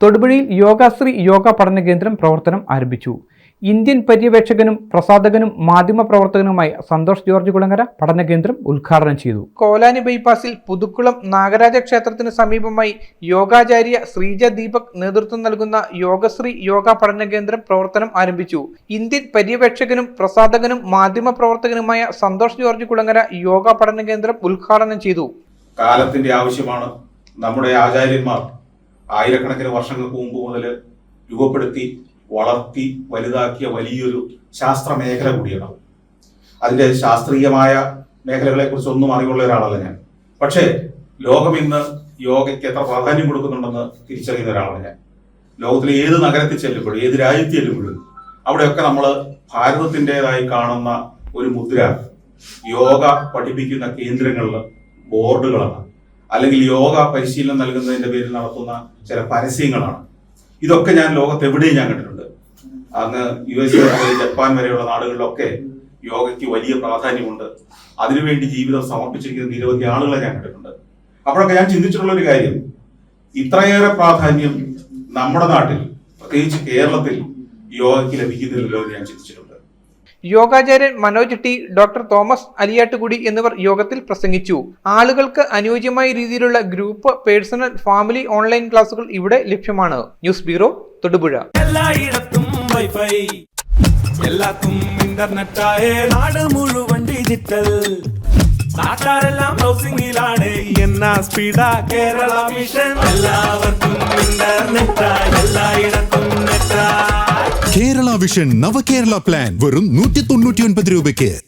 തൊടുപുഴയിൽ യോഗാശ്രീ യോഗ പഠന കേന്ദ്രം പ്രവർത്തനം ആരംഭിച്ചു. ഇന്ത്യൻ പര്യവേക്ഷകനും പ്രസാധകനും മാധ്യമപ്രവർത്തകനുമായ സന്തോഷ് ജോർജ് കുളങ്ങര പഠന കേന്ദ്രം ഉദ്ഘാടനം ചെയ്തു. കോലാനി ബൈപ്പാസിൽ പുതുക്കുളം നാഗരാജ ക്ഷേത്രത്തിന് സമീപമായി യോഗാചാര്യ ശ്രീജ ദീപക് നേതൃത്വം നൽകുന്ന യോഗശ്രീ യോഗ പഠന കേന്ദ്രം പ്രവർത്തനം ആരംഭിച്ചു. ഇന്ത്യൻ പര്യവേക്ഷകനും പ്രസാധകനും മാധ്യമപ്രവർത്തകനുമായ സന്തോഷ് ജോർജ് കുളങ്ങര യോഗ പഠന കേന്ദ്രം ഉദ്ഘാടനം ചെയ്തു. കാലത്തിന്റെ ആവശ്യമാണ്. നമ്മുടെ ആചാര്യന്മാർ ആയിരക്കണക്കിന് വർഷങ്ങൾക്ക് മുമ്പ് മുതൽ രൂപപ്പെടുത്തി വളർത്തി വലുതാക്കിയ വലിയൊരു ശാസ്ത്ര മേഖല കൂടിയാണ്. അതിന്റെ ശാസ്ത്രീയമായ മേഖലകളെ കുറിച്ച് ഒന്നും അറിവുള്ള ഒരാളല്ല ഞാൻ. പക്ഷേ ലോകം ഇന്ന് യോഗയ്ക്ക് എത്ര പ്രാധാന്യം കൊടുക്കുന്നുണ്ടെന്ന് തിരിച്ചറിയുന്ന ഒരാളാണ് ഞാൻ. ലോകത്തിലെ ഏത് നഗരത്തിൽ ചെല്ലുമ്പോഴും ഏത് രാജ്യത്ത് ചെല്ലുമ്പോഴും അവിടെയൊക്കെ നമ്മൾ ഭാരതത്തിൻ്റെതായി കാണുന്ന ഒരു മുദ്ര യോഗ പഠിപ്പിക്കുന്ന കേന്ദ്രങ്ങളിൽ ബോർഡുകളാണ്, അല്ലെങ്കിൽ യോഗ പരിശീലനം നൽകുന്നതിന്റെ പേരിൽ നടത്തുന്ന ചില പരസ്യങ്ങളാണ്. ഇതൊക്കെ ഞാൻ ലോകത്ത് എവിടെയും ഞാൻ കണ്ടിട്ടുണ്ട്. അങ്ങ് US, ജപ്പാൻ വരെയുള്ള നാടുകളിലൊക്കെ യോഗയ്ക്ക് വലിയ പ്രാധാന്യമുണ്ട്. അതിനുവേണ്ടി ജീവിതം സമർപ്പിച്ചിരിക്കുന്ന നിരവധി ആളുകളെ ഞാൻ കണ്ടിട്ടുണ്ട്. അപ്പോഴൊക്കെ ഞാൻ ചിന്തിച്ചിട്ടുള്ള ഒരു കാര്യം, ഇത്രയേറെ പ്രാധാന്യം നമ്മുടെ നാട്ടിൽ പ്രത്യേകിച്ച് കേരളത്തിൽ യോഗയ്ക്ക് ലഭിക്കുന്നില്ലല്ലോ എന്ന് ഞാൻ ചിന്തിച്ചിട്ടുണ്ട്. യോഗാചാര്യൻ മനോജ് ടി, ഡോക്ടർ തോമസ് അലിയാട്ടുകുടി എന്നിവർ യോഗത്തിൽ പ്രസംഗിച്ചു. ആളുകൾക്ക് അനുയോജ്യമായ രീതിയിലുള്ള ഗ്രൂപ്പ്, പേഴ്സണൽ, ഫാമിലി ഓൺലൈൻ ക്ലാസുകൾ ഇവിടെ ലഭ്യമാണ്. News bureau, Thodupuzha. എല്ലായിടത്തും വൈഫൈ, എല്ലാത്തും ഇന്റർനെറ്റായേ, നാട് മുഴുവൻ ഡിജിറ്റൽ. നാട്ടാരെല്ലാം ഹൗസിംഗിലാണ്, എന്നാ സ്പീഡാ കേരള മിഷൻ. എല്ലാവർക്കും ഇന്റർനെറ്റാ, എല്ലായിടത്തും നെറ്റാ. കേരള വിഷൻ നവകേരള പ്ലാൻ വെറും 199 രൂപയ്ക്ക്.